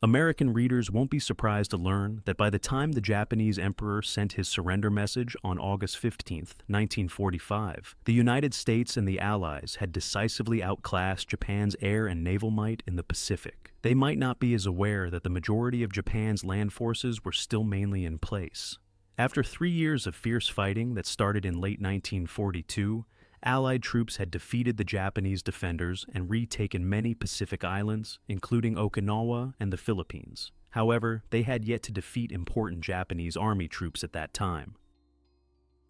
American readers won't be surprised to learn that by the time the Japanese emperor sent his surrender message on August 15, 1945, the United States and the Allies had decisively outclassed Japan's air and naval might in the Pacific. They might not be as aware that the majority of Japan's land forces were still mainly in place. After 3 years of fierce fighting that started in late 1942, Allied troops had defeated the Japanese defenders and retaken many Pacific islands, including Okinawa and the Philippines. However, they had yet to defeat important Japanese army troops at that time.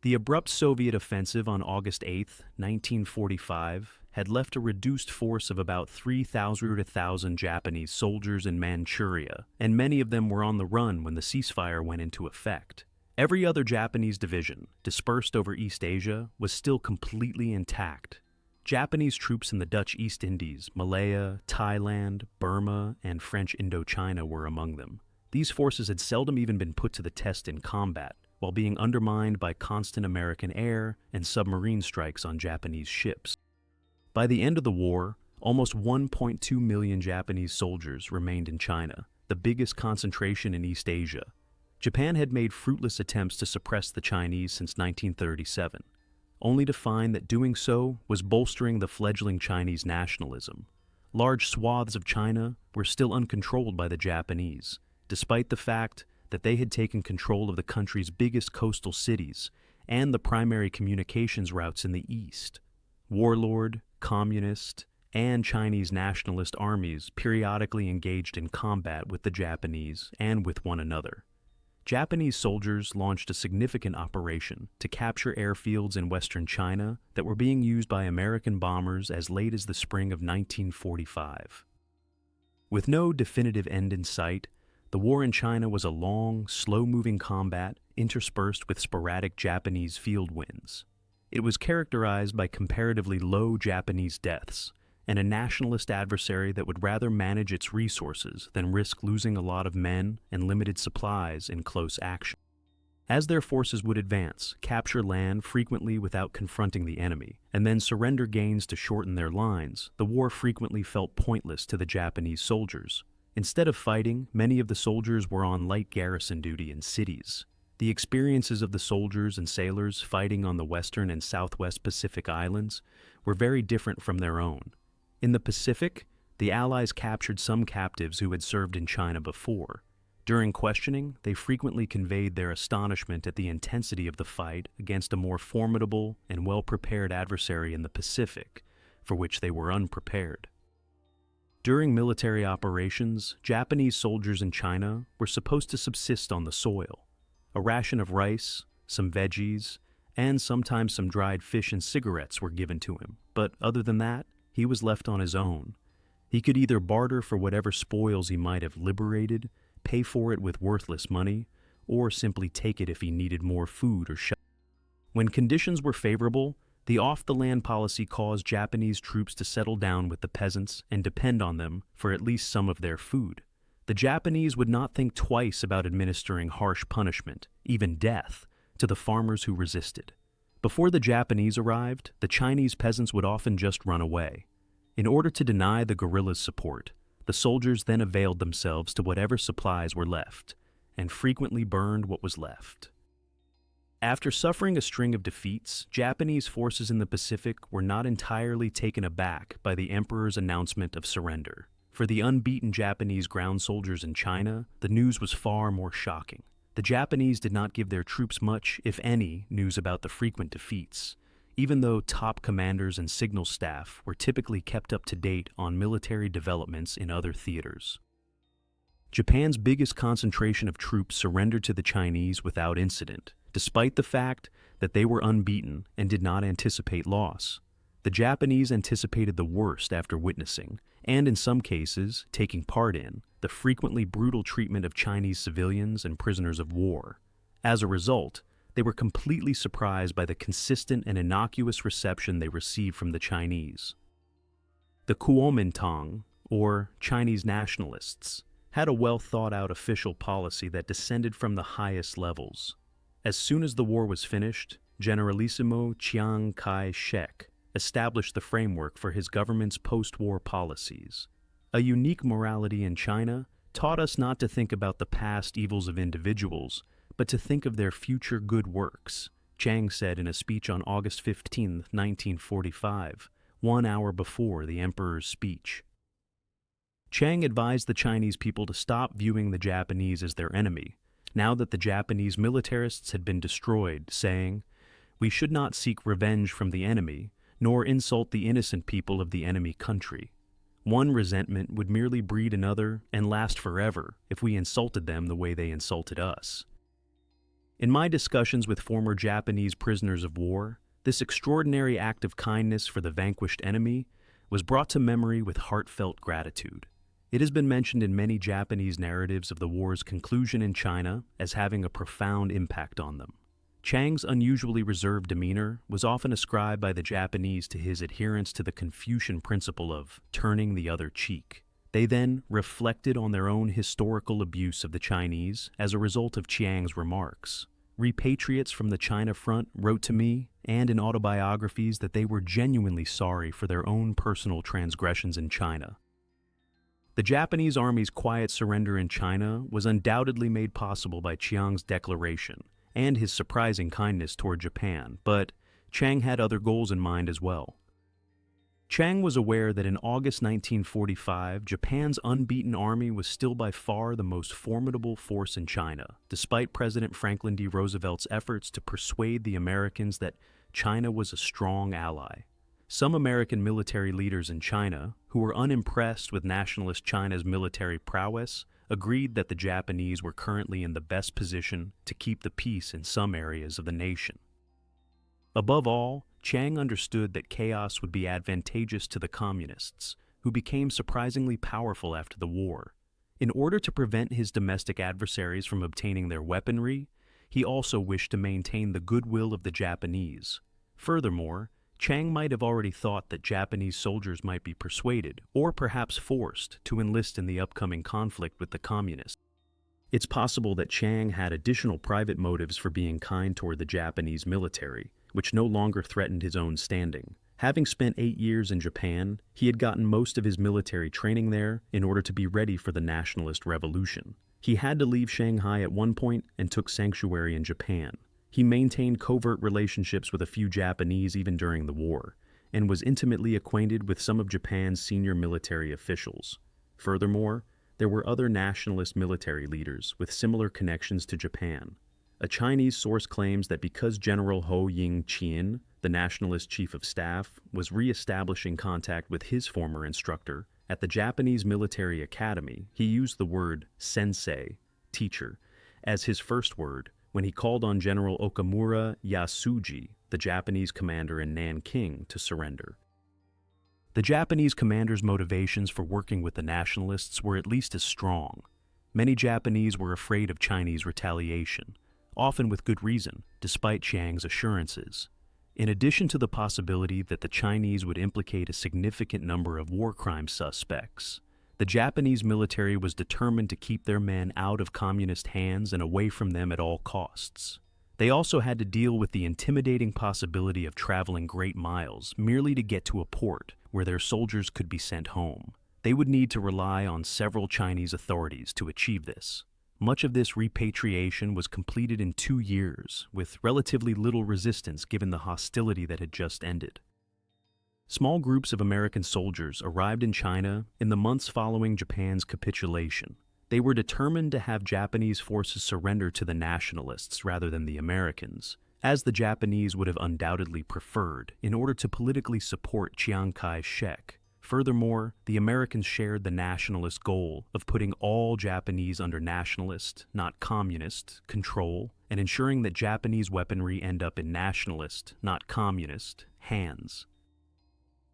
The abrupt Soviet offensive on August 8, 1945, had left a reduced force of about 3,000 Japanese soldiers in Manchuria, and many of them were on the run when the ceasefire went into effect. Every other Japanese division, dispersed over East Asia, was still completely intact. Japanese troops in the Dutch East Indies, Malaya, Thailand, Burma, and French Indochina were among them. These forces had seldom even been put to the test in combat, while being undermined by constant American air and submarine strikes on Japanese ships. By the end of the war, almost 1.2 million Japanese soldiers remained in China, the biggest concentration in East Asia. Japan had made fruitless attempts to suppress the Chinese since 1937, only to find that doing so was bolstering the fledgling Chinese nationalism. Large swaths of China were still uncontrolled by the Japanese, despite the fact that they had taken control of the country's biggest coastal cities and the primary communications routes in the east. Warlord, communist, and Chinese nationalist armies periodically engaged in combat with the Japanese and with one another. Japanese soldiers launched a significant operation to capture airfields in western China that were being used by American bombers as late as the spring of 1945. With no definitive end in sight, the war in China was a long, slow-moving combat interspersed with sporadic Japanese field wins. It was characterized by comparatively low Japanese deaths and a nationalist adversary that would rather manage its resources than risk losing a lot of men and limited supplies in close action. As their forces would advance, capture land frequently without confronting the enemy, and then surrender gains to shorten their lines, the war frequently felt pointless to the Japanese soldiers. Instead of fighting, many of the soldiers were on light garrison duty in cities. The experiences of the soldiers and sailors fighting on the western and southwest Pacific Islands were very different from their own. In the Pacific, the Allies captured some captives who had served in China before. During questioning, they frequently conveyed their astonishment at the intensity of the fight against a more formidable and well-prepared adversary in the Pacific, for which they were unprepared. During military operations, Japanese soldiers in China were supposed to subsist on the soil. A ration of rice, some veggies, and sometimes some dried fish and cigarettes were given to him, but other than that, he was left on his own. He could either barter for whatever spoils he might have liberated, pay for it with worthless money, or simply take it if he needed more food or shelter. When conditions were favorable, the off-the-land policy caused Japanese troops to settle down with the peasants and depend on them for at least some of their food. The Japanese would not think twice about administering harsh punishment, even death, to the farmers who resisted. Before the Japanese arrived, the Chinese peasants would often just run away. In order to deny the guerrillas support, the soldiers then availed themselves to whatever supplies were left, and frequently burned what was left. After suffering a string of defeats, Japanese forces in the Pacific were not entirely taken aback by the emperor's announcement of surrender. For the unbeaten Japanese ground soldiers in China, the news was far more shocking. The Japanese did not give their troops much, if any, news about the frequent defeats, even though top commanders and signal staff were typically kept up to date on military developments in other theaters. Japan's biggest concentration of troops surrendered to the Chinese without incident, despite the fact that they were unbeaten and did not anticipate loss. The Japanese anticipated the worst after witnessing, and in some cases, taking part in, the frequently brutal treatment of Chinese civilians and prisoners of war. As a result, they were completely surprised by the consistent and innocuous reception they received from the Chinese. The Kuomintang, or Chinese Nationalists, had a well-thought-out official policy that descended from the highest levels. As soon as the war was finished, Generalissimo Chiang Kai-shek established the framework for his government's post-war policies. A unique morality in China, taught us not to think about the past evils of individuals, but to think of their future good works, Chiang said in a speech on August 15, 1945, 1 hour before the emperor's speech. Chiang advised the Chinese people to stop viewing the Japanese as their enemy, now that the Japanese militarists had been destroyed, saying, "We should not seek revenge from the enemy, nor insult the innocent people of the enemy country. One resentment would merely breed another and last forever if we insulted them the way they insulted us." In my discussions with former Japanese prisoners of war, this extraordinary act of kindness for the vanquished enemy was brought to memory with heartfelt gratitude. It has been mentioned in many Japanese narratives of the war's conclusion in China as having a profound impact on them. Chiang's unusually reserved demeanor was often ascribed by the Japanese to his adherence to the Confucian principle of turning the other cheek. They then reflected on their own historical abuse of the Chinese as a result of Chiang's remarks. Repatriates from the China front wrote to me and in autobiographies that they were genuinely sorry for their own personal transgressions in China. The Japanese army's quiet surrender in China was undoubtedly made possible by Chiang's declaration and his surprising kindness toward Japan, but Chiang had other goals in mind as well. Chiang was aware that in August 1945, Japan's unbeaten army was still by far the most formidable force in China, despite President Franklin D. Roosevelt's efforts to persuade the Americans that China was a strong ally. Some American military leaders in China, who were unimpressed with nationalist China's military prowess, agreed that the Japanese were currently in the best position to keep the peace in some areas of the nation. Above all, Chiang understood that chaos would be advantageous to the communists, who became surprisingly powerful after the war. In order to prevent his domestic adversaries from obtaining their weaponry, he also wished to maintain the goodwill of the Japanese. Furthermore, Chiang might have already thought that Japanese soldiers might be persuaded, or perhaps forced, to enlist in the upcoming conflict with the communists. It's possible that Chiang had additional private motives for being kind toward the Japanese military, which no longer threatened his own standing. Having spent 8 years in Japan, he had gotten most of his military training there in order to be ready for the Nationalist Revolution. He had to leave Shanghai at one point and took sanctuary in Japan. He maintained covert relationships with a few Japanese even during the war, and was intimately acquainted with some of Japan's senior military officials. Furthermore, there were other nationalist military leaders with similar connections to Japan. A Chinese source claims that because General Ho Ying-chien, the nationalist chief of staff, was re-establishing contact with his former instructor, at the Japanese military academy, he used the word sensei, teacher, as his first word when he called on General Okamura Yasuji, the Japanese commander in Nanjing, to surrender. The Japanese commander's motivations for working with the nationalists were at least as strong. Many Japanese were afraid of Chinese retaliation, often with good reason, despite Chiang's assurances. In addition to the possibility that the Chinese would implicate a significant number of war crime suspects, the Japanese military was determined to keep their men out of communist hands and away from them at all costs. They also had to deal with the intimidating possibility of traveling great miles merely to get to a port where their soldiers could be sent home. They would need to rely on several Chinese authorities to achieve this. Much of this repatriation was completed in 2 years, with relatively little resistance given the hostility that had just ended. Small groups of American soldiers arrived in China in the months following Japan's capitulation. They were determined to have Japanese forces surrender to the nationalists rather than the Americans, as the Japanese would have undoubtedly preferred in order to politically support Chiang Kai-shek. Furthermore, the Americans shared the nationalist goal of putting all Japanese under nationalist, not communist, control, and ensuring that Japanese weaponry end up in nationalist, not communist, hands.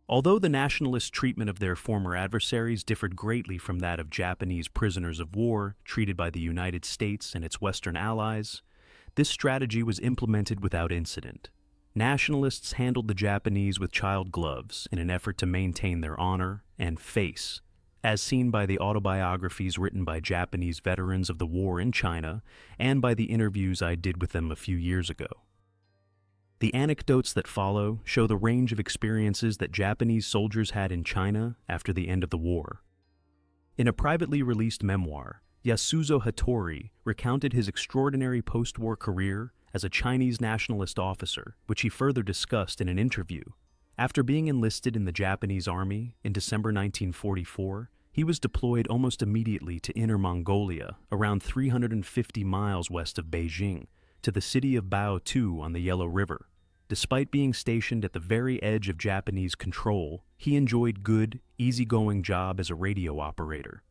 Although the nationalist treatment of their former adversaries differed greatly from that of Japanese prisoners of war treated by the United States and its Western allies, this strategy was implemented without incident. Nationalists handled the Japanese with child gloves in an effort to maintain their honor and face, as seen by the autobiographies written by Japanese veterans of the war in China and by the interviews I did with them a few years ago. The anecdotes that follow show the range of experiences that Japanese soldiers had in China after the end of the war. In a privately released memoir, Yasuzo Hattori recounted his extraordinary post-war career as a Chinese nationalist officer, which he further discussed in an interview. After being enlisted in the Japanese army in December 1944, he was deployed almost immediately to Inner Mongolia, around 350 miles west of Beijing, to the city of WW2 on the Yellow River. Despite being stationed at the very edge of Japanese control, he enjoyed good, easygoing job as a radio operator.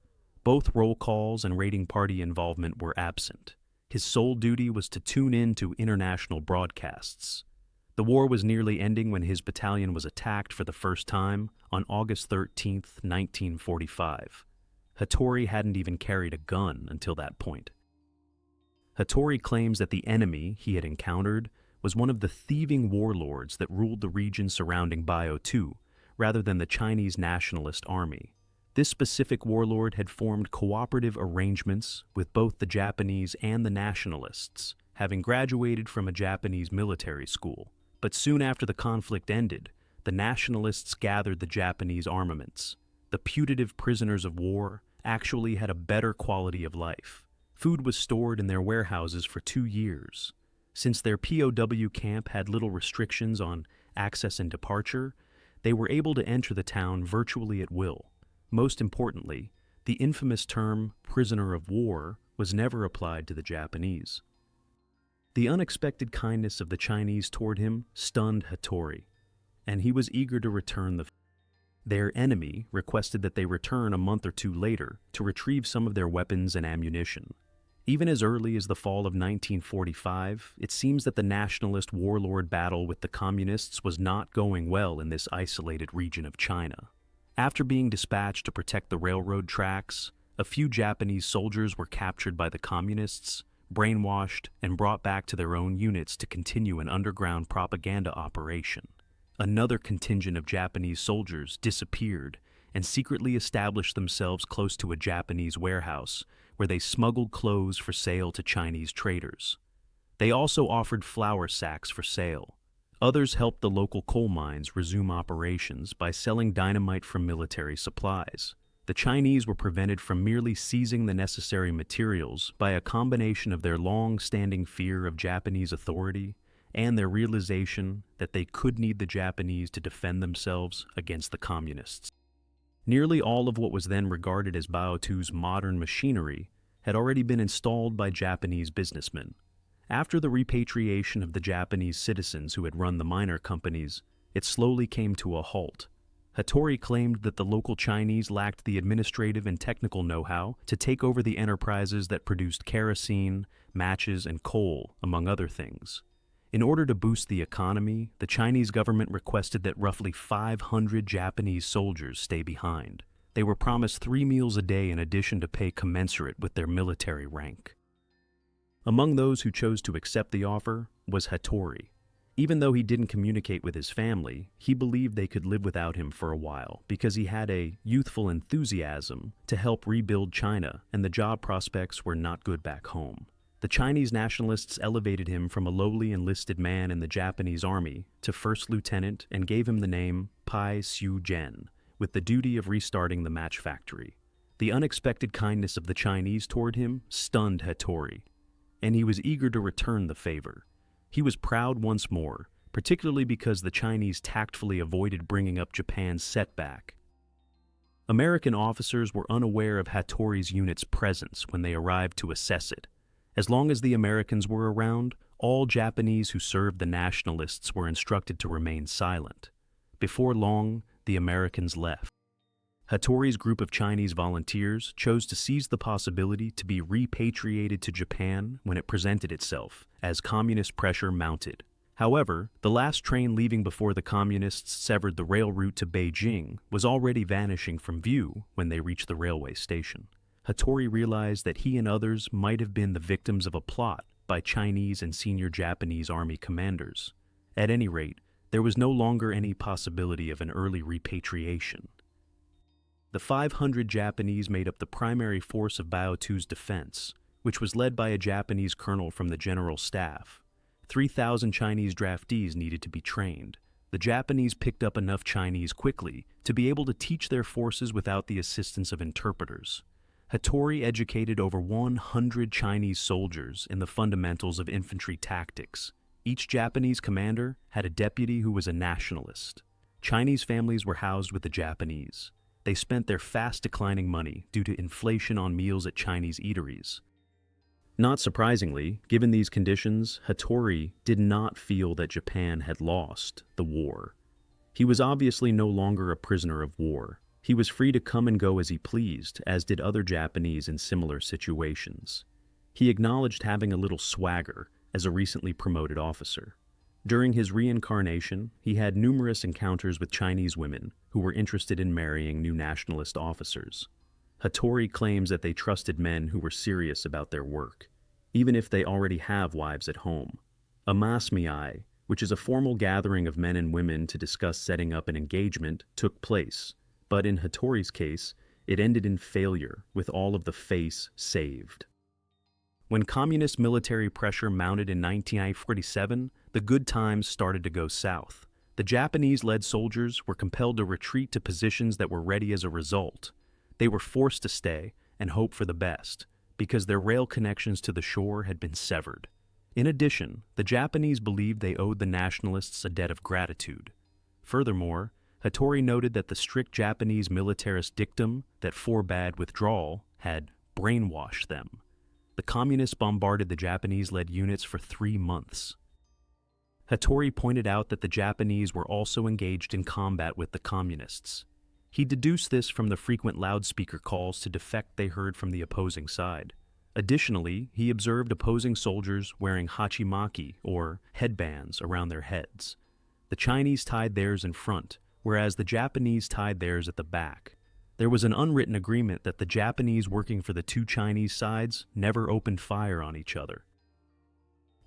Both roll calls and raiding party involvement were absent. His sole duty was to tune in to international broadcasts. The war was nearly ending when his battalion was attacked for the first time on August 13, 1945. Hattori hadn't even carried a gun until that point. Hattori claims that the enemy he had encountered was one of the thieving warlords that ruled the region surrounding WW2, rather than the Chinese Nationalist Army. This specific warlord had formed cooperative arrangements with both the Japanese and the Nationalists, having graduated from a Japanese military school. But soon after the conflict ended, the Nationalists gathered the Japanese armaments. The putative prisoners of war actually had a better quality of life. Food was stored in their warehouses for 2 years. Since their POW camp had little restrictions on access and departure, they were able to enter the town virtually at will. Most importantly, the infamous term prisoner of war was never applied to the Japanese. The unexpected kindness of the Chinese toward him stunned Hattori, and he was eager to return the favor. Their enemy requested that they return a month or two later to retrieve some of their weapons and ammunition. Even as early as the fall of 1945, it seems that the nationalist warlord battle with the communists was not going well in this isolated region of China. After being dispatched to protect the railroad tracks, a few Japanese soldiers were captured by the communists, brainwashed, and brought back to their own units to continue an underground propaganda operation. Another contingent of Japanese soldiers disappeared and secretly established themselves close to a Japanese warehouse where they smuggled clothes for sale to Chinese traders. They also offered flour sacks for sale. Others helped the local coal mines resume operations by selling dynamite from military supplies. The Chinese were prevented from merely seizing the necessary materials by a combination of their long-standing fear of Japanese authority and their realization that they could need the Japanese to defend themselves against the communists. Nearly all of what was then regarded as WW2's modern machinery had already been installed by Japanese businessmen. After the repatriation of the Japanese citizens who had run the miner companies, it slowly came to a halt. Hattori claimed that the local Chinese lacked the administrative and technical know-how to take over the enterprises that produced kerosene, matches, and coal, among other things. In order to boost the economy, the Chinese government requested that roughly 500 Japanese soldiers stay behind. They were promised 3 meals a day in addition to pay commensurate with their military rank. Among those who chose to accept the offer was Hattori. Even though he didn't communicate with his family, he believed they could live without him for a while because he had a youthful enthusiasm to help rebuild China, and the job prospects were not good back home. The Chinese nationalists elevated him from a lowly enlisted man in the Japanese army to first lieutenant and gave him the name Pai Siu-gen, with the duty of restarting the match factory. The unexpected kindness of the Chinese toward him stunned Hattori, and he was eager to return the favor. He was proud once more, particularly because the Chinese tactfully avoided bringing up Japan's setback. American officers were unaware of Hattori's unit's presence when they arrived to assess it. As long as the Americans were around, all Japanese who served the nationalists were instructed to remain silent. Before long, the Americans left. Hattori's group of Chinese volunteers chose to seize the possibility to be repatriated to Japan when it presented itself, as communist pressure mounted. However, the last train leaving before the communists severed the rail route to Beijing was already vanishing from view when they reached the railway station. Hattori realized that he and others might have been the victims of a plot by Chinese and senior Japanese army commanders. At any rate, there was no longer any possibility of an early repatriation. The 500 Japanese made up the primary force of WW2's defense, which was led by a Japanese colonel from the general staff. 3,000 Chinese draftees needed to be trained. the Japanese picked up enough Chinese quickly to be able to teach their forces without the assistance of interpreters. Hattori educated over 100 Chinese soldiers in the fundamentals of infantry tactics. Each Japanese commander had a deputy who was a nationalist. Chinese families were housed with the Japanese. They spent their fast-declining money due to inflation on meals at Chinese eateries. Not surprisingly, given these conditions, Hattori did not feel that Japan had lost the war. He was obviously no longer a prisoner of war. He was free to come and go as he pleased, as did other Japanese in similar situations. He acknowledged having a little swagger as a recently promoted officer. During his reincarnation, he had numerous encounters with Chinese women who were interested in marrying new nationalist officers. Hattori claims that they trusted men who were serious about their work, even if they already have wives at home. A masmiai, which is a formal gathering of men and women to discuss setting up an engagement, took place, but in Hattori's case, it ended in failure with all of the face saved. When communist military pressure mounted in 1947, the good times started to go south. The Japanese-led soldiers were compelled to retreat to positions that were ready as a result. They were forced to stay and hope for the best, because their rail connections to the shore had been severed. In addition, the Japanese believed they owed the nationalists a debt of gratitude. Furthermore, Hattori noted that the strict Japanese militarist dictum that forbade withdrawal had brainwashed them. The communists bombarded the Japanese-led units for 3 months. Hattori pointed out that the Japanese were also engaged in combat with the communists. He deduced this from the frequent loudspeaker calls to defect they heard from the opposing side. Additionally, he observed opposing soldiers wearing hachimaki, or headbands, around their heads. The Chinese tied theirs in front, whereas the Japanese tied theirs at the back. There was an unwritten agreement that the Japanese working for the two Chinese sides never opened fire on each other.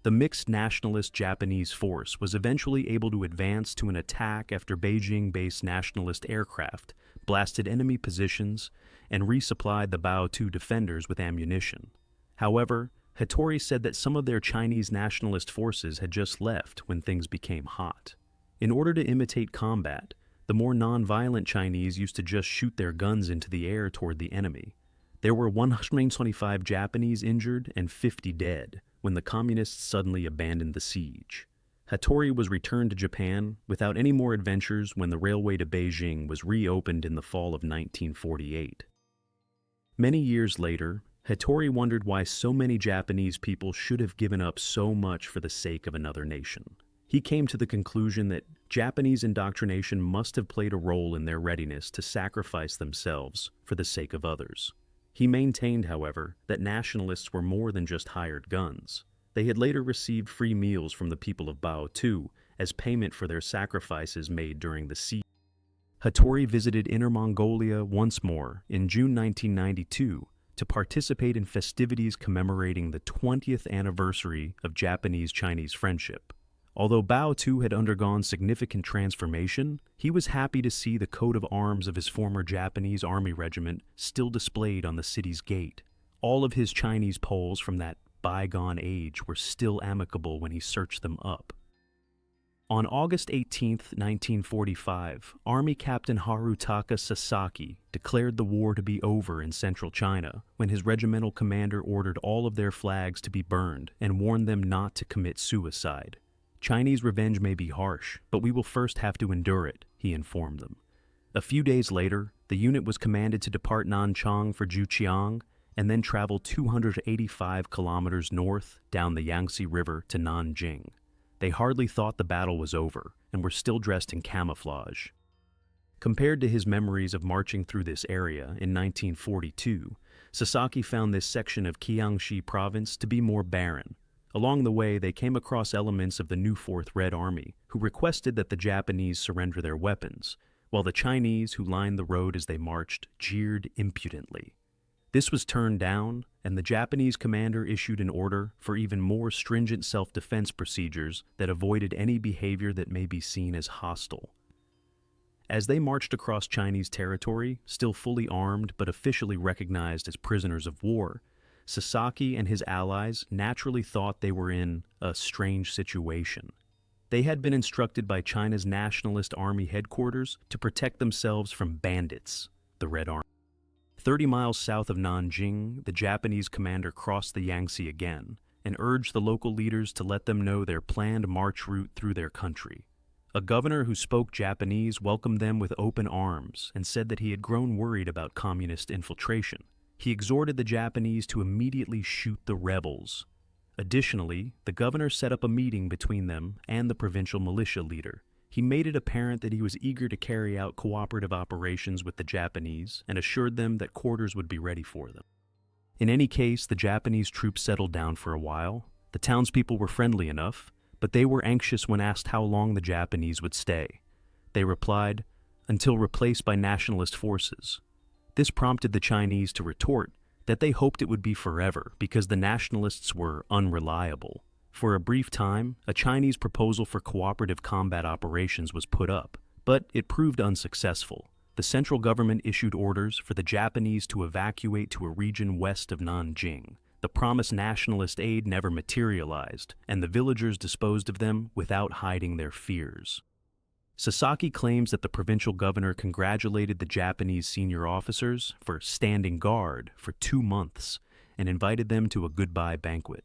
The mixed nationalist Japanese force was eventually able to advance to an attack after Beijing-based nationalist aircraft blasted enemy positions and resupplied the WW2 defenders with ammunition. However, Hattori said that some of their Chinese nationalist forces had just left when things became hot. In order to imitate combat, the more non-violent Chinese used to just shoot their guns into the air toward the enemy. There were 125 Japanese injured and 50 dead when the communists suddenly abandoned the siege. Hattori was returned to Japan without any more adventures when the railway to Beijing was reopened in the fall of 1948. Many years later, Hattori wondered why so many Japanese people should have given up so much for the sake of another nation. He came to the conclusion that Japanese indoctrination must have played a role in their readiness to sacrifice themselves for the sake of others. He maintained, however, that nationalists were more than just hired guns. They had later received free meals from the people of WW2 as payment for their sacrifices made during the siege. Hattori visited Inner Mongolia once more in June 1992 to participate in festivities commemorating the 20th anniversary of Japanese-Chinese friendship. Although WW2 had undergone significant transformation, he was happy to see the coat of arms of his former Japanese army regiment still displayed on the city's gate. All of his Chinese Poles from that bygone age were still amicable when he searched them up. On August 18, 1945, Army Captain Harutaka Sasaki declared the war to be over in central China when his regimental commander ordered all of their flags to be burned and warned them not to commit suicide. Chinese revenge may be harsh, but we will first have to endure it, he informed them. A few days later, the unit was commanded to depart Nanjing for Chiang and then travel 285 kilometers north down the Yangtze River to Nanjing. They hardly thought the battle was over and were still dressed in camouflage. Compared to his memories of marching through this area in 1942, Sasaki found this section of Jiangxi province to be more barren. Along the way, they came across elements of the new Fourth Red Army, who requested that the Japanese surrender their weapons, while the Chinese who lined the road as they marched jeered impudently. This was turned down, and the Japanese commander issued an order for even more stringent self-defense procedures that avoided any behavior that may be seen as hostile. As they marched across Chinese territory, still fully armed but officially recognized as prisoners of war, Sasaki and his allies naturally thought they were in a strange situation. They had been instructed by China's Nationalist Army headquarters to protect themselves from bandits, the Red Army. 30 miles south of Nanjing, the Japanese commander crossed the Yangtze again and urged the local leaders to let them know their planned march route through their country. A governor who spoke Japanese welcomed them with open arms and said that he had grown worried about communist infiltration. He exhorted the Japanese to immediately shoot the rebels. Additionally, the governor set up a meeting between them and the provincial militia leader. He made it apparent that he was eager to carry out cooperative operations with the Japanese and assured them that quarters would be ready for them. In any case, the Japanese troops settled down for a while. The townspeople were friendly enough, but they were anxious when asked how long the Japanese would stay. They replied, "Until replaced by nationalist forces." This prompted the Chinese to retort that they hoped it would be forever because the nationalists were unreliable. For a brief time, a Chinese proposal for cooperative combat operations was put up, but it proved unsuccessful. The central government issued orders for the Japanese to evacuate to a region west of Nanjing. The promised nationalist aid never materialized, and the villagers disposed of them without hiding their fears. Sasaki claims that the provincial governor congratulated the Japanese senior officers for standing guard for 2 months and invited them to a goodbye banquet.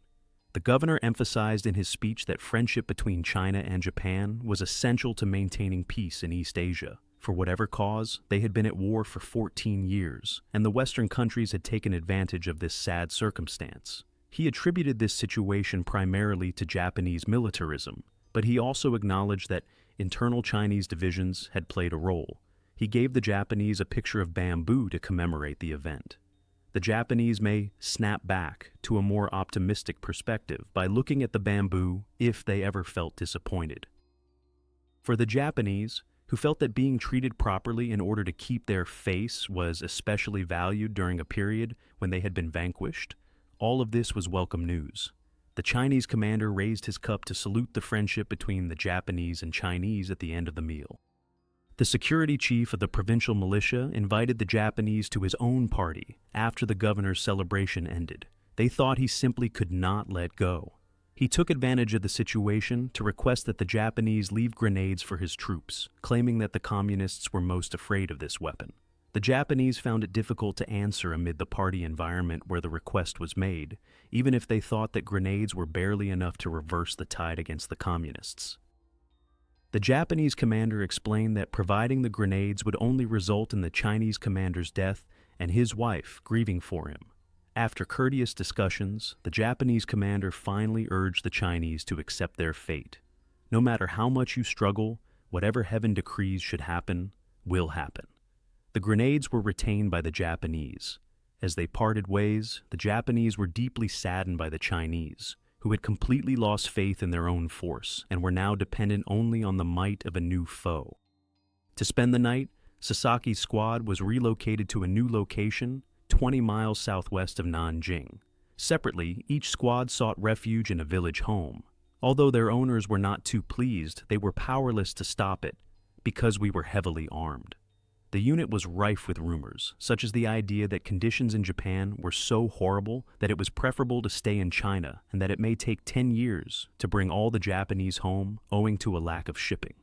The governor emphasized in his speech that friendship between China and Japan was essential to maintaining peace in East Asia. For whatever cause, they had been at war for 14 years, and the Western countries had taken advantage of this sad circumstance. He attributed this situation primarily to Japanese militarism, but he also acknowledged that internal Chinese divisions had played a role. He gave the Japanese a picture of bamboo to commemorate the event. The Japanese may snap back to a more optimistic perspective by looking at the bamboo if they ever felt disappointed. For the Japanese, who felt that being treated properly in order to keep their face was especially valued during a period when they had been vanquished, all of this was welcome news. The Chinese commander raised his cup to salute the friendship between the Japanese and Chinese at the end of the meal. The security chief of the provincial militia invited the Japanese to his own party after the governor's celebration ended. They thought he simply could not let go. He took advantage of the situation to request that the Japanese leave grenades for his troops, claiming that the communists were most afraid of this weapon. The Japanese found it difficult to answer amid the party environment where the request was made, even if they thought that grenades were barely enough to reverse the tide against the communists. The Japanese commander explained that providing the grenades would only result in the Chinese commander's death and his wife grieving for him. After courteous discussions, the Japanese commander finally urged the Chinese to accept their fate. No matter how much you struggle, whatever heaven decrees should happen, will happen. The grenades were retained by the Japanese. As they parted ways, the Japanese were deeply saddened by the Chinese, who had completely lost faith in their own force and were now dependent only on the might of a new foe. To spend the night, Sasaki's squad was relocated to a new location 20 miles southwest of Nanjing. Separately, each squad sought refuge in a village home. Although their owners were not too pleased, they were powerless to stop it because we were heavily armed. The unit was rife with rumors, such as the idea that conditions in Japan were so horrible that it was preferable to stay in China and that it may take 10 years to bring all the Japanese home owing to a lack of shipping.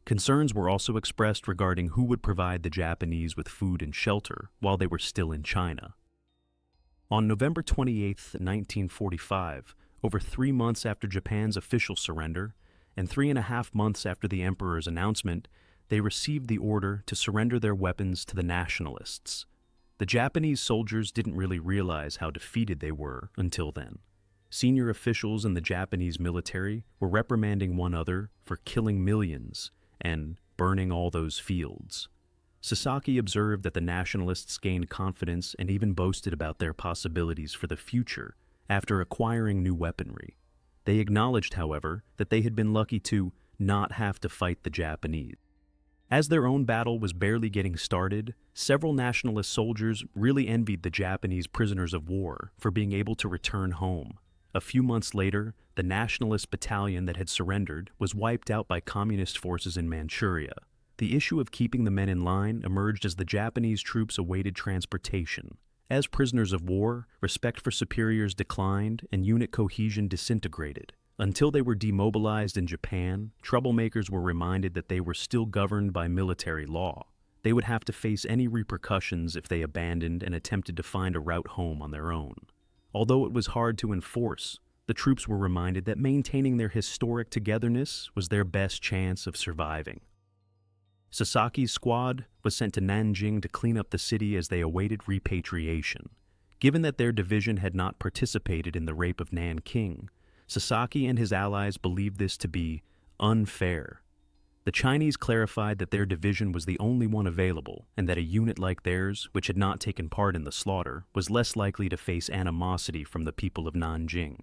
Concerns were also expressed regarding who would provide the Japanese with food and shelter while they were still in China. On November 28, 1945, over 3 months after Japan's official surrender, and 3.5 months after the emperor's announcement, they received the order to surrender their weapons to the Nationalists. The Japanese soldiers didn't really realize how defeated they were until then. Senior officials in the Japanese military were reprimanding one another for killing millions and burning all those fields. Sasaki observed that the Nationalists gained confidence and even boasted about their possibilities for the future after acquiring new weaponry. They acknowledged, however, that they had been lucky to not have to fight the Japanese. As their own battle was barely getting started, several Nationalist soldiers really envied the Japanese prisoners of war for being able to return home. A few months later, the Nationalist battalion that had surrendered was wiped out by communist forces in Manchuria. The issue of keeping the men in line emerged as the Japanese troops awaited transportation. As prisoners of war, respect for superiors declined and unit cohesion disintegrated. Until they were demobilized in Japan, troublemakers were reminded that they were still governed by military law. They would have to face any repercussions if they abandoned and attempted to find a route home on their own. Although it was hard to enforce, the troops were reminded that maintaining their historic togetherness was their best chance of surviving. Sasaki's squad was sent to Nanjing to clean up the city as they awaited repatriation. Given that their division had not participated in the rape of Nanking, Sasaki and his allies believed this to be unfair. The Chinese clarified that their division was the only one available, and that a unit like theirs, which had not taken part in the slaughter, was less likely to face animosity from the people of Nanjing.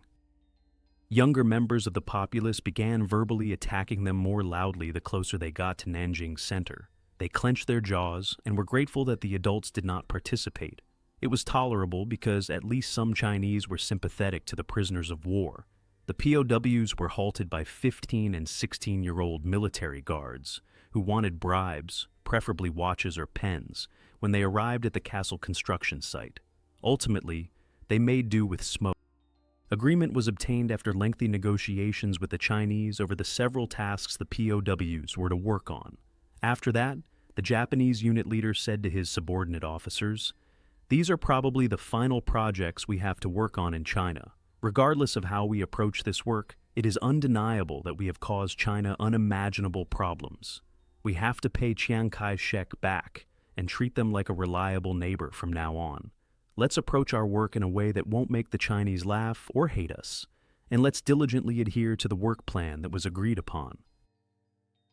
Younger members of the populace began verbally attacking them more loudly the closer they got to Nanjing's center. They clenched their jaws and were grateful that the adults did not participate. It was tolerable because at least some Chinese were sympathetic to the prisoners of war. The POWs were halted by 15- and 16-year-old military guards who wanted bribes, preferably watches or pens, when they arrived at the castle construction site. Ultimately, they made do with smoke. Agreement was obtained after lengthy negotiations with the Chinese over the several tasks the POWs were to work on. After that, the Japanese unit leader said to his subordinate officers, "These are probably the final projects we have to work on in China. Regardless of how we approach this work, it is undeniable that we have caused China unimaginable problems. We have to pay Chiang Kai-shek back and treat them like a reliable neighbor from now on. Let's approach our work in a way that won't make the Chinese laugh or hate us, and let's diligently adhere to the work plan that was agreed upon."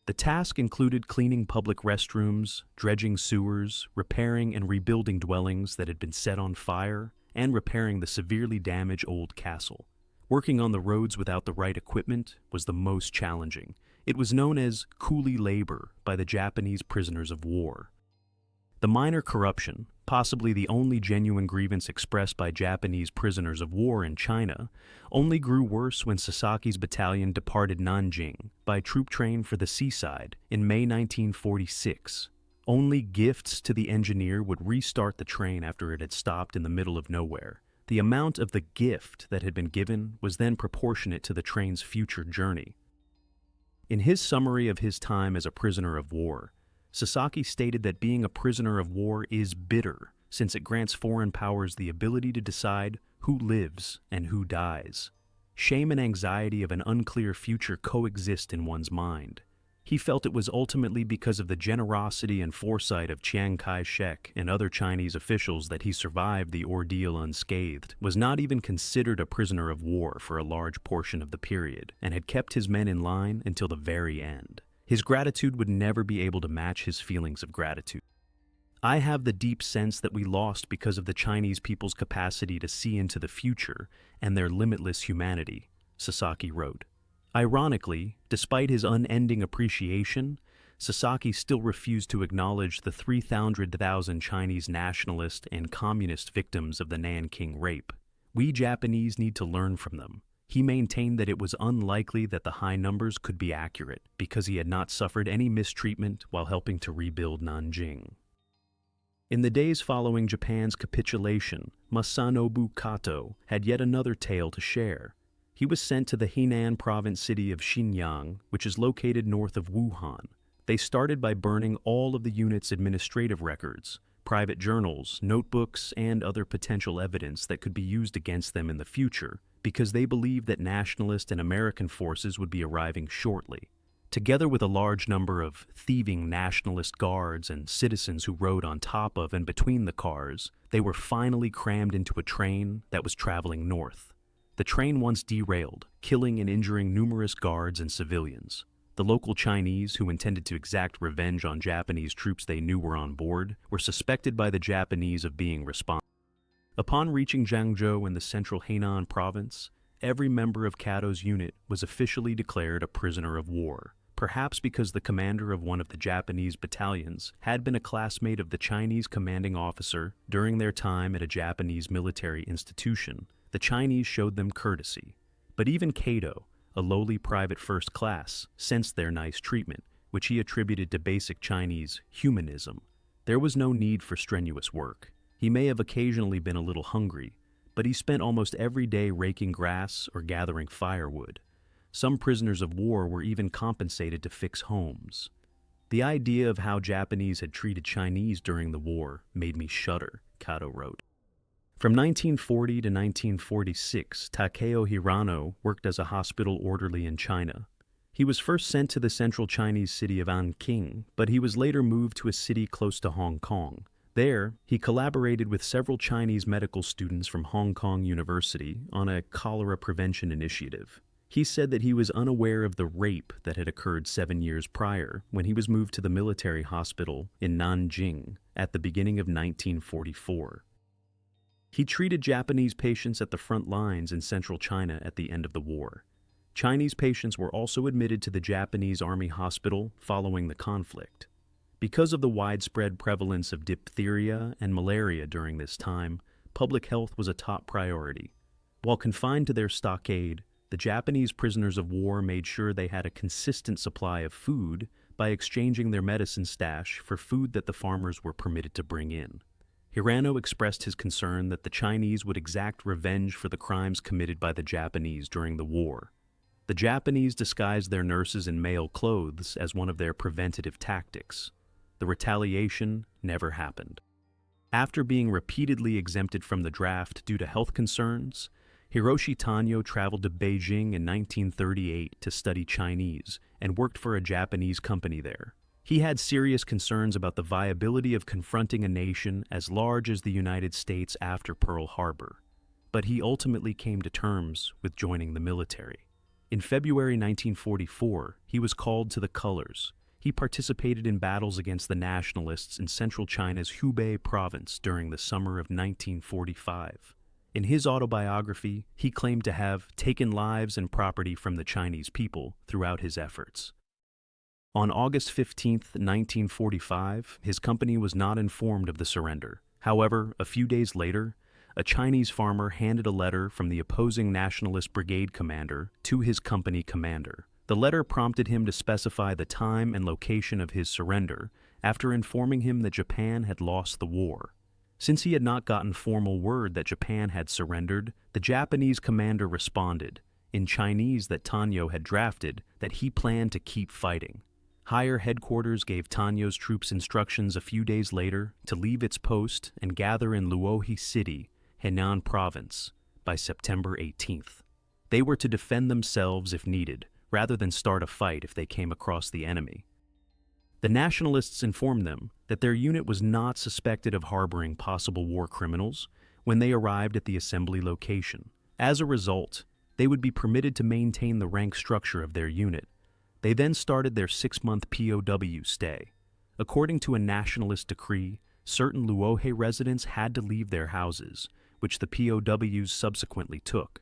The task included cleaning public restrooms, dredging sewers, repairing and rebuilding dwellings that had been set on fire, and repairing the severely damaged old castle. Working on the roads without the right equipment was the most challenging. It was known as coolie labor by the Japanese prisoners of war. The minor corruption, possibly the only genuine grievance expressed by Japanese prisoners of war in China, only grew worse when Sasaki's battalion departed Nanjing by troop train for the seaside in May 1946. Only gifts to the engineer would restart the train after it had stopped in the middle of nowhere. The amount of the gift that had been given was then proportionate to the train's future journey. In his summary of his time as a prisoner of war, Sasaki stated that being a prisoner of war is bitter, since it grants foreign powers the ability to decide who lives and who dies. Shame and anxiety of an unclear future coexist in one's mind. He felt it was ultimately because of the generosity and foresight of Chiang Kai-shek and other Chinese officials that he survived the ordeal unscathed, was not even considered a prisoner of war for a large portion of the period, and had kept his men in line until the very end. His gratitude would never be able to match his feelings of gratitude. "I have the deep sense that we lost because of the Chinese people's capacity to see into the future and their limitless humanity," Sasaki wrote. Ironically, despite his unending appreciation, Sasaki still refused to acknowledge the 300,000 Chinese nationalist and communist victims of the Nanking rape. We Japanese need to learn from them. He maintained that it was unlikely that the high numbers could be accurate because he had not suffered any mistreatment while helping to rebuild Nanjing. In the days following Japan's capitulation, Masanobu Kato had yet another tale to share. He was sent to the Henan province city of Xinyang, which is located north of Wuhan. They started by burning all of the unit's administrative records, private journals, notebooks, and other potential evidence that could be used against them in the future, because they believed that nationalist and American forces would be arriving shortly. Together with a large number of thieving nationalist guards and citizens who rode on top of and between the cars, they were finally crammed into a train that was traveling north. The train once derailed, killing and injuring numerous guards and civilians. The local Chinese, who intended to exact revenge on Japanese troops they knew were on board, were suspected by the Japanese of being responsible. Upon reaching Jiangzhou in the central Henan province, every member of Kato's unit was officially declared a prisoner of war. Perhaps because the commander of one of the Japanese battalions had been a classmate of the Chinese commanding officer during their time at a Japanese military institution, the Chinese showed them courtesy. But even Kato, a lowly private first class, sensed their nice treatment, which he attributed to basic Chinese humanism. There was no need for strenuous work. He may have occasionally been a little hungry, but he spent almost every day raking grass or gathering firewood. Some prisoners of war were even compensated to fix homes. The idea of how Japanese had treated Chinese during the war made me shudder, Kato wrote. From 1940 to 1946, Takeo Hirano worked as a hospital orderly in China. He was first sent to the central Chinese city of Anqing, but he was later moved to a city close to Hong Kong. There, he collaborated with several Chinese medical students from Hong Kong University on a cholera prevention initiative. He said that he was unaware of the rape that had occurred 7 years prior when he was moved to the military hospital in Nanjing at the beginning of 1944. He treated Japanese patients at the front lines in central China at the end of the war. Chinese patients were also admitted to the Japanese Army hospital following the conflict. Because of the widespread prevalence of diphtheria and malaria during this time, public health was a top priority. While confined to their stockade, the Japanese prisoners of war made sure they had a consistent supply of food by exchanging their medicine stash for food that the farmers were permitted to bring in. Hirano expressed his concern that the Chinese would exact revenge for the crimes committed by the Japanese during the war. The Japanese disguised their nurses in male clothes as one of their preventative tactics. The retaliation never happened. After being repeatedly exempted from the draft due to health concerns, Hiroshi Tanyo traveled to Beijing in 1938 to study Chinese and worked for a Japanese company there. He had serious concerns about the viability of confronting a nation as large as the United States after Pearl Harbor, but he ultimately came to terms with joining the military. In February 1944, he was called to the colors. He participated in battles against the Nationalists in central China's Hubei province during the summer of 1945. In his autobiography, he claimed to have taken lives and property from the Chinese people throughout his efforts. On August 15, 1945, his company was not informed of the surrender. However, a few days later, a Chinese farmer handed a letter from the opposing Nationalist brigade commander to his company commander. The letter prompted him to specify the time and location of his surrender after informing him that Japan had lost the war. Since he had not gotten formal word that Japan had surrendered, the Japanese commander responded, in Chinese that Tanyo had drafted, that he planned to keep fighting. Higher headquarters gave Tanyo's troops instructions a few days later to leave its post and gather in Luohi City, Henan Province, by September 18th. They were to defend themselves if needed, rather than start a fight if they came across the enemy. The Nationalists informed them that their unit was not suspected of harboring possible war criminals when they arrived at the assembly location. As a result, they would be permitted to maintain the rank structure of their unit. They then started their 6-month POW stay. According to a Nationalist decree, certain Luohe residents had to leave their houses, which the POWs subsequently took.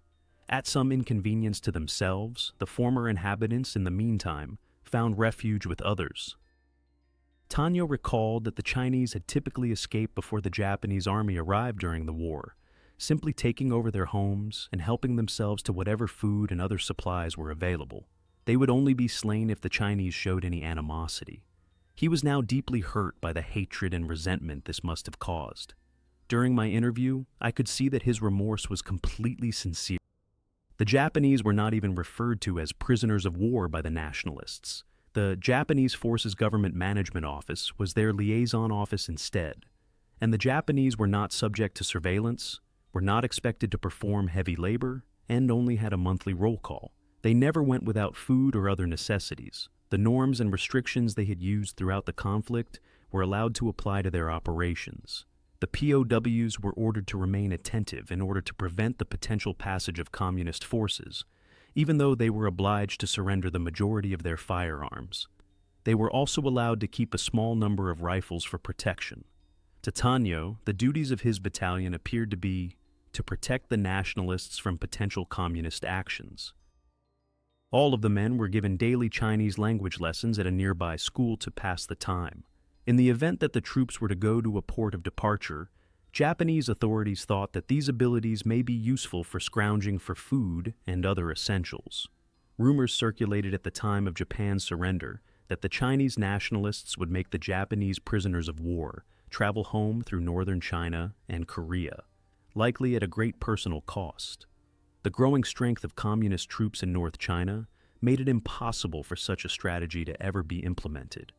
At some inconvenience to themselves, the former inhabitants, in the meantime, found refuge with others. Tanyo recalled that the Chinese had typically escaped before the Japanese army arrived during the war, simply taking over their homes and helping themselves to whatever food and other supplies were available. They would only be slain if the Chinese showed any animosity. He was now deeply hurt by the hatred and resentment this must have caused. During my interview, I could see that his remorse was completely sincere. The Japanese were not even referred to as prisoners of war by the Nationalists. The Japanese Forces Government Management Office was their liaison office instead, and the Japanese were not subject to surveillance, were not expected to perform heavy labor, and only had a monthly roll call. They never went without food or other necessities. The norms and restrictions they had used throughout the conflict were allowed to apply to their operations. The POWs were ordered to remain attentive in order to prevent the potential passage of communist forces, even though they were obliged to surrender the majority of their firearms. They were also allowed to keep a small number of rifles for protection. To Tanyo, the duties of his battalion appeared to be to protect the Nationalists from potential communist actions. All of the men were given daily Chinese language lessons at a nearby school to pass the time. In the event that the troops were to go to a port of departure, Japanese authorities thought that these abilities may be useful for scrounging for food and other essentials. Rumors circulated at the time of Japan's surrender that the Chinese Nationalists would make the Japanese prisoners of war travel home through northern China and Korea, likely at a great personal cost. The growing strength of communist troops in North China made it impossible for such a strategy to ever be implemented,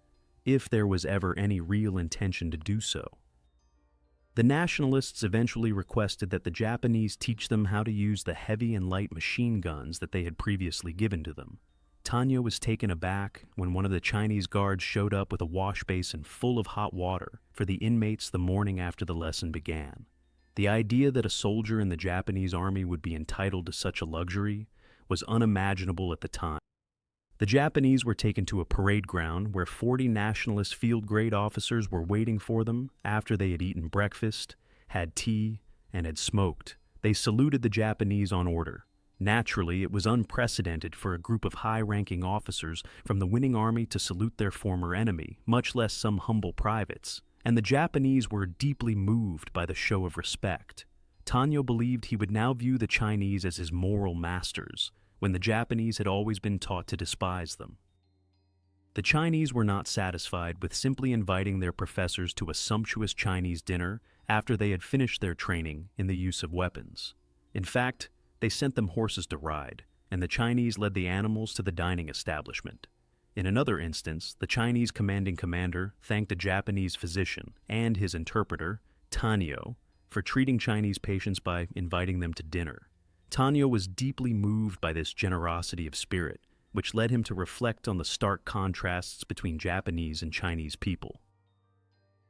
if there was ever any real intention to do so. The Nationalists eventually requested that the Japanese teach them how to use the heavy and light machine guns that they had previously given to them. Tanya was taken aback when one of the Chinese guards showed up with a wash basin full of hot water for the inmates the morning after the lesson began. The idea that a soldier in the Japanese army would be entitled to such a luxury was unimaginable at the time. The Japanese were taken to a parade ground where 40 Nationalist field grade officers were waiting for them after they had eaten breakfast, had tea, and had smoked. They saluted the Japanese on order. Naturally, it was unprecedented for a group of high-ranking officers from the winning army to salute their former enemy, much less some humble privates, and the Japanese were deeply moved by the show of respect. Tanyo believed he would now view the Chinese as his moral masters, when the Japanese had always been taught to despise them. The Chinese were not satisfied with simply inviting their professors to a sumptuous Chinese dinner after they had finished their training in the use of weapons. In fact, they sent them horses to ride, and the Chinese led the animals to the dining establishment. In another instance, the Chinese commanding commander thanked a Japanese physician and his interpreter, Tanyo, for treating Chinese patients by inviting them to dinner. Tanyo was deeply moved by this generosity of spirit, which led him to reflect on the stark contrasts between Japanese and Chinese people.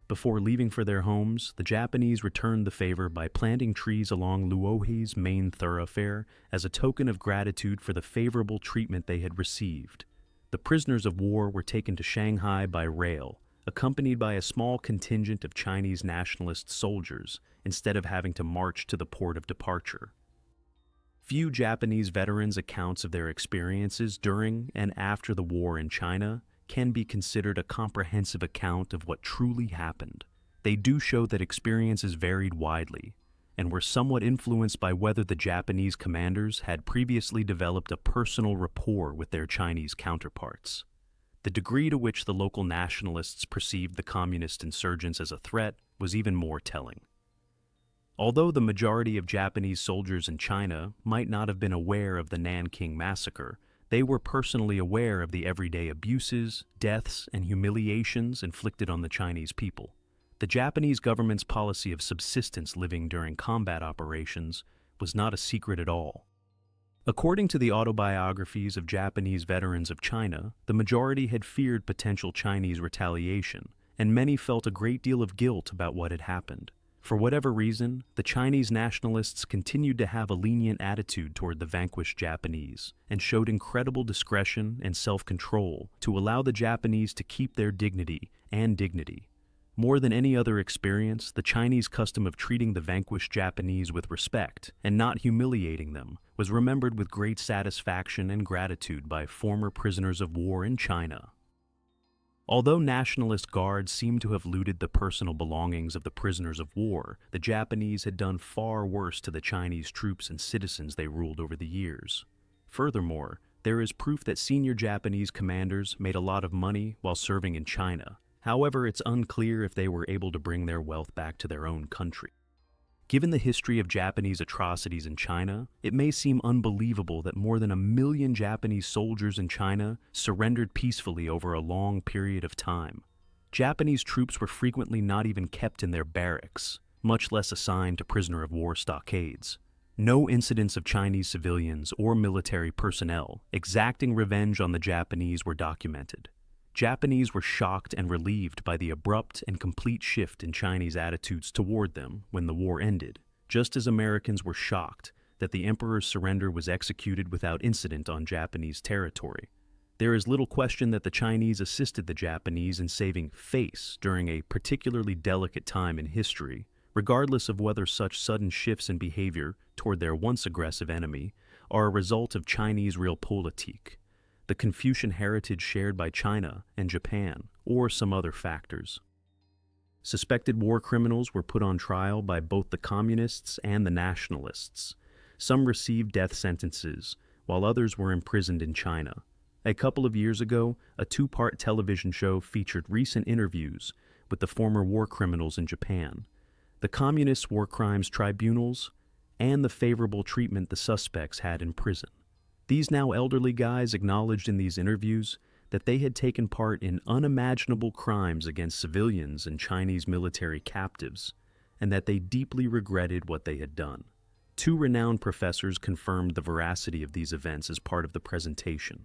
Before leaving for their homes, the Japanese returned the favor by planting trees along Luohe's main thoroughfare as a token of gratitude for the favorable treatment they had received. The prisoners of war were taken to Shanghai by rail, accompanied by a small contingent of Chinese nationalist soldiers, instead of having to march to the port of departure. Few Japanese veterans' accounts of their experiences during and after the war in China can be considered a comprehensive account of what truly happened. They do show that experiences varied widely, and were somewhat influenced by whether the Japanese commanders had previously developed a personal rapport with their Chinese counterparts. The degree to which the local nationalists perceived the communist insurgents as a threat was even more telling. Although the majority of Japanese soldiers in China might not have been aware of the Nanjing massacre, they were personally aware of the everyday abuses, deaths, and humiliations inflicted on the Chinese people. The Japanese government's policy of subsistence living during combat operations was not a secret at all. According to the autobiographies of Japanese veterans of China, the majority had feared potential Chinese retaliation, and many felt a great deal of guilt about what had happened. For whatever reason, the Chinese nationalists continued to have a lenient attitude toward the vanquished Japanese, and showed incredible discretion and self-control to allow the Japanese to keep their dignity. More than any other experience, the Chinese custom of treating the vanquished Japanese with respect and not humiliating them was remembered with great satisfaction and gratitude by former prisoners of war in China. Although nationalist guards seemed to have looted the personal belongings of the prisoners of war, the Japanese had done far worse to the Chinese troops and citizens they ruled over the years. Furthermore, there is proof that senior Japanese commanders made a lot of money while serving in China. However, it's unclear if they were able to bring their wealth back to their own country. Given the history of Japanese atrocities in China, it may seem unbelievable that more than 1 million Japanese soldiers in China surrendered peacefully over a long period of time. Japanese troops were frequently not even kept in their barracks, much less assigned to prisoner of war stockades. No incidents of Chinese civilians or military personnel exacting revenge on the Japanese were documented. Japanese were shocked and relieved by the abrupt and complete shift in Chinese attitudes toward them when the war ended, just as Americans were shocked that the emperor's surrender was executed without incident on Japanese territory. There is little question that the Chinese assisted the Japanese in saving face during a particularly delicate time in history, regardless of whether such sudden shifts in behavior toward their once aggressive enemy are a result of Chinese realpolitik, the Confucian heritage shared by China and Japan, or some other factors. Suspected war criminals were put on trial by both the communists and the nationalists. Some received death sentences, while others were imprisoned in China. A couple of years ago, a 2-part television show featured recent interviews with the former war criminals in Japan, the communist war crimes tribunals, and the favorable treatment the suspects had in prison. These now elderly guys acknowledged in these interviews that they had taken part in unimaginable crimes against civilians and Chinese military captives, and that they deeply regretted what they had done. Two renowned professors confirmed the veracity of these events as part of the presentation.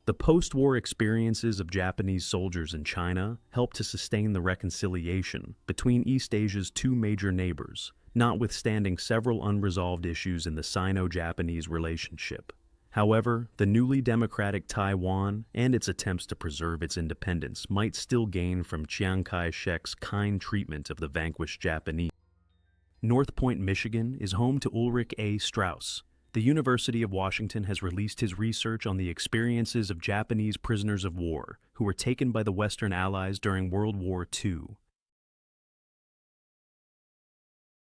The post-war experiences of Japanese soldiers in China helped to sustain the reconciliation between East Asia's two major neighbors, notwithstanding several unresolved issues in the Sino-Japanese relationship. However, the newly democratic Taiwan and its attempts to preserve its independence might still gain from Chiang Kai-shek's kind treatment of the vanquished Japanese. North Point, Michigan is home to Ulrich A. Strauss. The University of Washington has released his research on the experiences of Japanese prisoners of war who were taken by the Western Allies during World War II.